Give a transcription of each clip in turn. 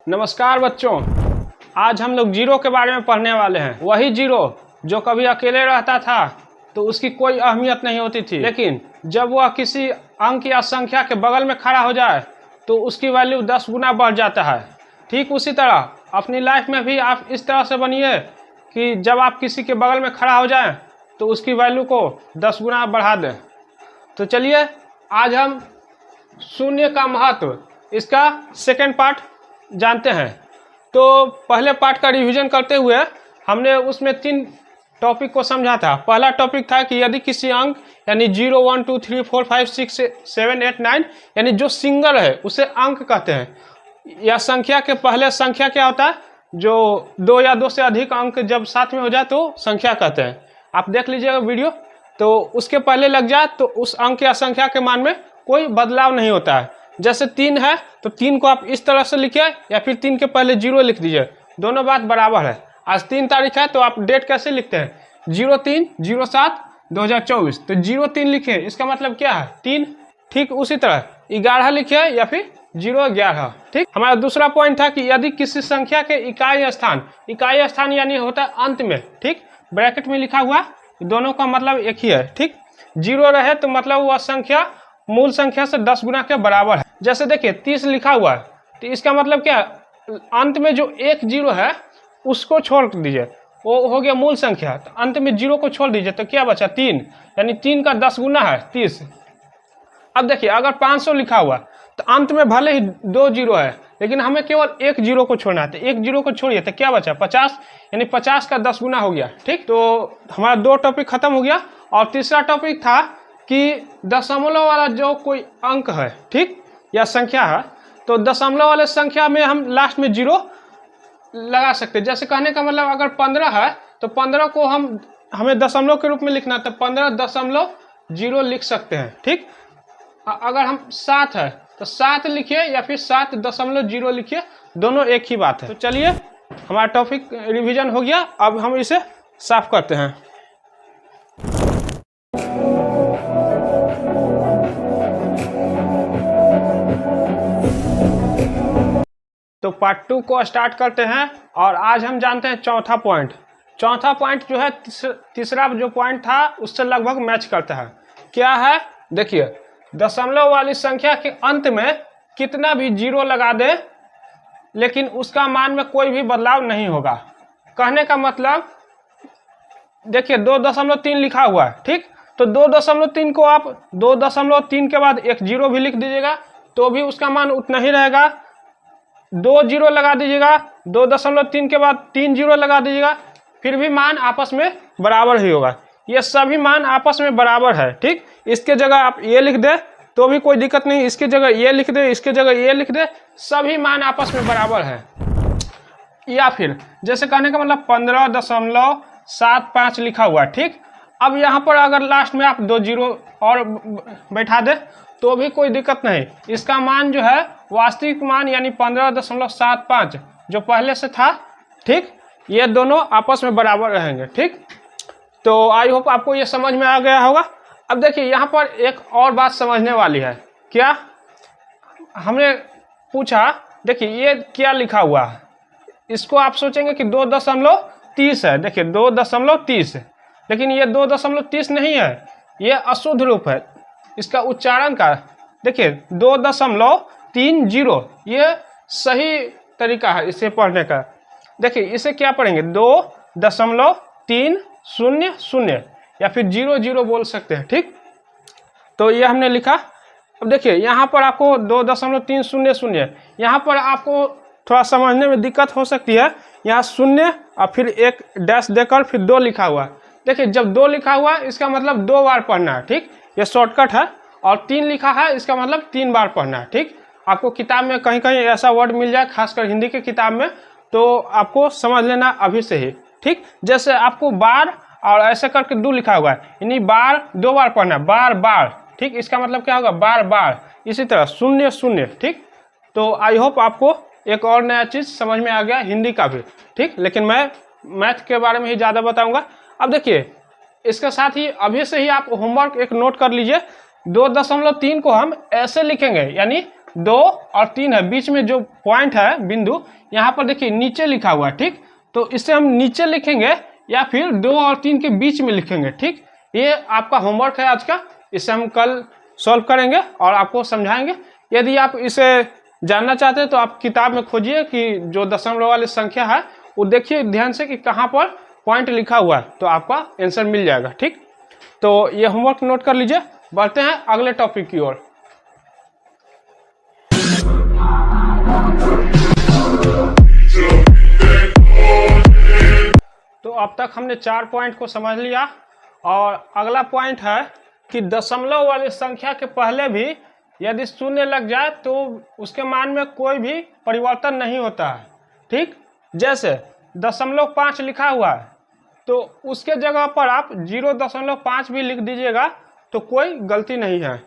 नमस्कार बच्चों, आज हम लोग जीरो के बारे में पढ़ने वाले हैं। वही जीरो जो कभी अकेले रहता था तो उसकी कोई अहमियत नहीं होती थी, लेकिन जब वह किसी अंक या संख्या के बगल में खड़ा हो जाए तो उसकी वैल्यू 10 गुना बढ़ जाता है। ठीक उसी तरह अपनी लाइफ में भी आप इस तरह से बनिए कि जब आप किसी के बगल में खड़ा हो जाएं तो उसकी वैल्यू को 10 गुना बढ़ा दें। तो चलिए आज हम शून्य का महत्व, इसका सेकेंड पार्ट जानते हैं। तो पहले पार्ट का रिवीजन करते हुए हमने उसमें 3 टॉपिक को समझा था। पहला टॉपिक था कि यदि किसी अंक यानी 0, 1, 2, 3, 4, 5, 6, 7, 8, 9 यानी जो सिंगल है उसे अंक कहते हैं। या संख्या के पहले संख्या क्या होता है, जो 2 या 2 से अधिक अंक जब साथ में हो जाए तो संख्या कहते हैं। आप देख लीजिएगा वीडियो, तो उसके पहले लग जाए तो उस अंक या संख्या के मान में कोई बदलाव नहीं होता है। जैसे 3 है तो 3 को आप इस तरह से लिखिए या फिर 3 के पहले 0 लिख दीजिए, दोनों बात बराबर है। आज 3 तारीख है तो आप डेट कैसे लिखते हैं, 03/07/2024, तो 03 लिखिए, इसका मतलब क्या है 3। ठीक उसी तरह 11 लिखिए या फिर 011। ठीक, हमारा दूसरा पॉइंट था कि यदि किसी संख्या के इकाई स्थान यानी होता है अंत में, ठीक, ब्रैकेट में लिखा हुआ, दोनों का मतलब एक ही है। ठीक, 0 रहे तो मतलब वह संख्या मूल संख्या से 10 गुना के बराबर है। जैसे देखिए 30 लिखा हुआ है तो इसका मतलब क्या है, अंत में जो एक 0 है उसको छोड़ दीजिए, वो हो गया मूल संख्या। तो अंत में 0 को छोड़ दीजिए तो क्या बचा 3, यानी 3 का 10 गुना है 30। अब देखिए अगर 500 लिखा हुआ तो अंत में भले ही 2 0 है लेकिन हमें केवल एक 0 को छोड़ना है, तो एक 0 को छोड़िए तो क्या बचा 50, यानी 50 का 10 गुना हो गया। ठीक, तो हमारा 2 टॉपिक खत्म हो गया। और तीसरा टॉपिक था कि दशमलव वाला जो कोई अंक है, ठीक, या संख्या है, तो दशमलव वाले संख्या में हम लास्ट में 0 लगा सकते हैं। जैसे कहने का मतलब अगर 15 है तो 15 को हमें दशमलव के रूप में लिखना है तो 15.0 लिख सकते हैं। ठीक, अगर हम 7 है तो 7 लिखिए या फिर 7.0 लिखिए, दोनों एक ही बात है। तो चलिए हमारा टॉपिक रिवीजन हो गया, अब हम इसे साफ करते हैं। तो पार्ट 2 को स्टार्ट करते हैं और आज हम जानते हैं चौथा पॉइंट। चौथा पॉइंट जो है तीसरा जो पॉइंट था उससे लगभग मैच करता है। क्या है, देखिए दशमलव वाली संख्या के अंत में कितना भी 0 लगा दे लेकिन उसका मान में कोई भी बदलाव नहीं होगा। कहने का मतलब देखिए 2.3 लिखा हुआ है, ठीक, तो 2.3 को आप 2.3 के बाद एक 0 भी लिख दीजिएगा तो भी उसका मान उतना ही रहेगा। 2 0 लगा दीजिएगा, 2.3 के बाद 3 0 लगा दीजिएगा, फिर भी मान आपस में बराबर ही होगा। ये सभी मान आपस में बराबर है। ठीक, इसके जगह आप ये लिख दे तो भी कोई दिक्कत नहीं, इसके जगह ये लिख दे, इसके जगह ये लिख दे, सभी मान आपस में बराबर है। या फिर जैसे कहने का मतलब 15.75 लिखा हुआ है। ठीक, अब यहाँ पर अगर लास्ट में आप 2 0 और बैठा दे तो भी कोई दिक्कत नहीं, इसका मान जो है वास्तविक मान यानी 15.75 जो पहले से था, ठीक, ये दोनों आपस में बराबर रहेंगे। ठीक, तो आई होप आपको ये समझ में आ गया होगा। अब देखिए यहाँ पर एक और बात समझने वाली है। क्या हमने पूछा, देखिए ये क्या लिखा हुआ है, इसको आप सोचेंगे कि 2.30 है। देखिए 2.30, लेकिन ये 2.30 नहीं है, ये अशुद्ध रूप है। इसका उच्चारण का देखिए 2.30, ये सही तरीका है इसे पढ़ने का। देखिए इसे क्या पढ़ेंगे, 2.300 या फिर 00 बोल सकते हैं। ठीक, तो ये हमने लिखा। अब देखिए यहाँ पर आपको 2.300, यहाँ पर आपको थोड़ा समझने में दिक्कत हो सकती है। यहाँ 0 और फिर एक डैश देकर फिर 2 लिखा हुआ है। देखिए जब 2 लिखा हुआ है इसका मतलब 2 बार पढ़ना है। ठीक, ये शॉर्टकट है। और 3 लिखा है इसका मतलब 3 बार पढ़ना है। ठीक, आपको किताब में कहीं कहीं ऐसा वर्ड मिल जाए, खासकर हिंदी की किताब में, तो आपको समझ लेना अभी से ही। ठीक, जैसे आपको बार और ऐसे करके 2 लिखा हुआ है, यानी बार 2 बार पढ़ना है, बार बार। ठीक, इसका मतलब क्या होगा, बार बार। इसी तरह 0 0। ठीक, तो आई होप आपको एक और नया चीज़ समझ में आ गया हिंदी का भी। ठीक, लेकिन मैं मैथ के बारे में ही ज़्यादा बताऊंगा। अब देखिए इसके साथ ही अभी से ही आप होमवर्क एक नोट कर लीजिए, 2.3 को हम ऐसे लिखेंगे, यानी 2 और 3 है, बीच में जो पॉइंट है बिंदु यहाँ पर देखिए नीचे लिखा हुआ है। ठीक, तो इसे हम नीचे लिखेंगे या फिर 2 और 3 के बीच में लिखेंगे। ठीक, ये आपका होमवर्क है आज का, इसे हम कल सॉल्व करेंगे और आपको समझाएंगे। यदि आप इसे जानना चाहते हैं तो आप किताब में खोजिए कि जो दशमलव वाली संख्या है वो देखिए ध्यान से कि कहाँ पर पॉइंट लिखा हुआ है, तो आपका आंसर मिल जाएगा। ठीक, तो ये होमवर्क नोट कर लीजिए। बढ़ते हैं अगले टॉपिक की ओर। तो अब तक हमने 4 पॉइंट को समझ लिया और अगला पॉइंट है कि दशमलव वाली संख्या के पहले भी यदि शून्य लग जाए तो उसके मान में कोई भी परिवर्तन नहीं होता है। ठीक, जैसे 0.5 लिखा हुआ है तो उसके जगह पर आप 0.5 भी लिख दीजिएगा तो कोई गलती नहीं है।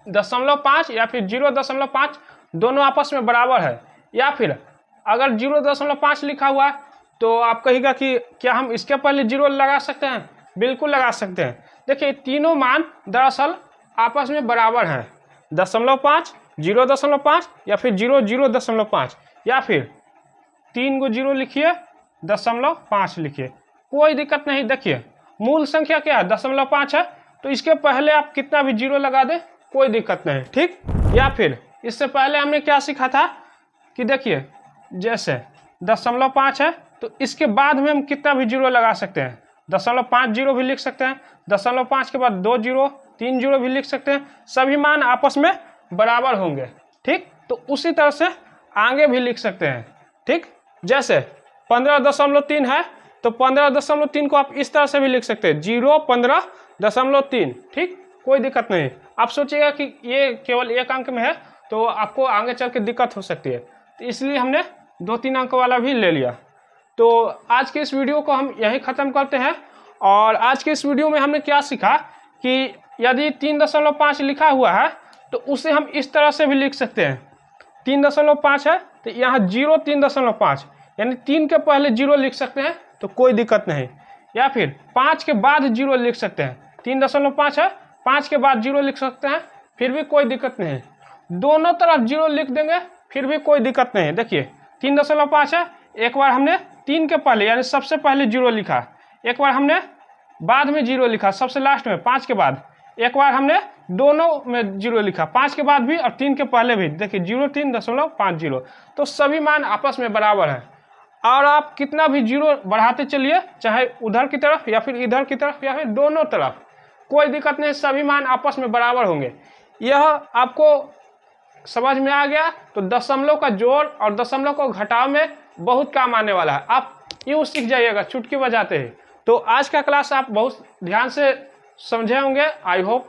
0.5 या फिर 0.5 दोनों आपस में बराबर है। या फिर अगर 0.5 लिखा हुआ है तो आप कहिएगा कि क्या हम इसके पहले 0 लगा सकते हैं? बिल्कुल लगा सकते हैं। देखिए तीनों मान दरअसल आपस में बराबर हैं, 0.5, 0.5 या फिर 0.5 या फिर 3 को 0 लिखिए, 0.5 लिखिए, कोई दिक्कत नहीं। देखिए मूल संख्या क्या है? 0.5 है, तो इसके पहले आप कितना भी 0 लगा दें कोई दिक्कत नहीं। ठीक, या फिर इससे पहले हमने क्या सीखा था कि देखिए जैसे 0.5 है तो इसके बाद में हम कितना भी 0 लगा सकते हैं, 0.50 भी लिख सकते हैं, 0.5 के बाद 2 0, 3 0 भी लिख सकते हैं, सभी मान आपस में बराबर होंगे। ठीक, तो उसी तरह से आगे भी लिख सकते हैं। ठीक, जैसे 15.3 है तो 15.3 को आप इस तरह से भी लिख सकते हैं, 0.15.3। ठीक, कोई दिक्कत नहीं। आप सोचिएगा कि ये केवल एक अंक में है तो आपको आगे चल के दिक्कत हो सकती है, तो इसलिए हमने 2-3 अंक वाला भी ले लिया। तो आज के इस वीडियो को हम यहीं ख़त्म करते हैं। और आज के इस वीडियो में हमने क्या सीखा कि यदि 3.5 लिखा हुआ है तो उसे हम इस तरह से भी लिख सकते हैं। 3.5 है तो यहाँ 0.3.5 यानी 3 के पहले 0 लिख सकते हैं तो कोई दिक्कत नहीं। या फिर 5 के बाद 0 लिख सकते हैं, 3.5 है, 5 के बाद 0 लिख सकते हैं, फिर भी कोई दिक्कत नहीं। दोनों तरफ 0 लिख देंगे फिर भी कोई दिक्कत नहीं। देखिए 3.5 है, एक बार हमने 3 के पहले यानी सबसे पहले 0 लिखा, एक बार हमने बाद में 0 लिखा सबसे लास्ट में 5 के बाद, एक बार हमने दोनों में 0 लिखा, 5 के बाद भी और 3 के पहले भी। देखिए 0.3.50, तो सभी मान आपस में बराबर हैं। और आप कितना भी 0 बढ़ाते चलिए, चाहे उधर की तरफ या फिर इधर की तरफ या फिर दोनों तरफ, कोई दिक्कत नहीं, सभी मान आपस में बराबर होंगे। यह आपको समझ में आ गया तो दशमलव का जोड़ और दशमलव को घटाव में बहुत काम आने वाला है। आप यूँ सीख जाइएगा चुटकी बजाते ही। तो आज का क्लास आप बहुत ध्यान से समझे होंगे। आई होप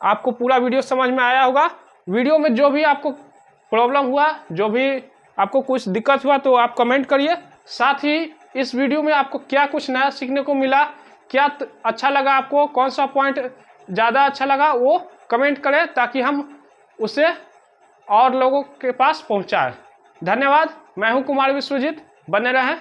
आपको पूरा वीडियो समझ में आया होगा। वीडियो में जो भी आपको प्रॉब्लम हुआ, जो भी आपको कुछ दिक्कत हुआ तो आप कमेंट करिए। साथ ही इस वीडियो में आपको क्या कुछ नया सीखने को मिला, क्या अच्छा लगा आपको, कौन सा पॉइंट ज़्यादा अच्छा लगा, वो कमेंट करें ताकि हम उसे और लोगों के पास पहुंचाएं। धन्यवाद। मैं हूं कुमार विश्वजीत, बने रहें।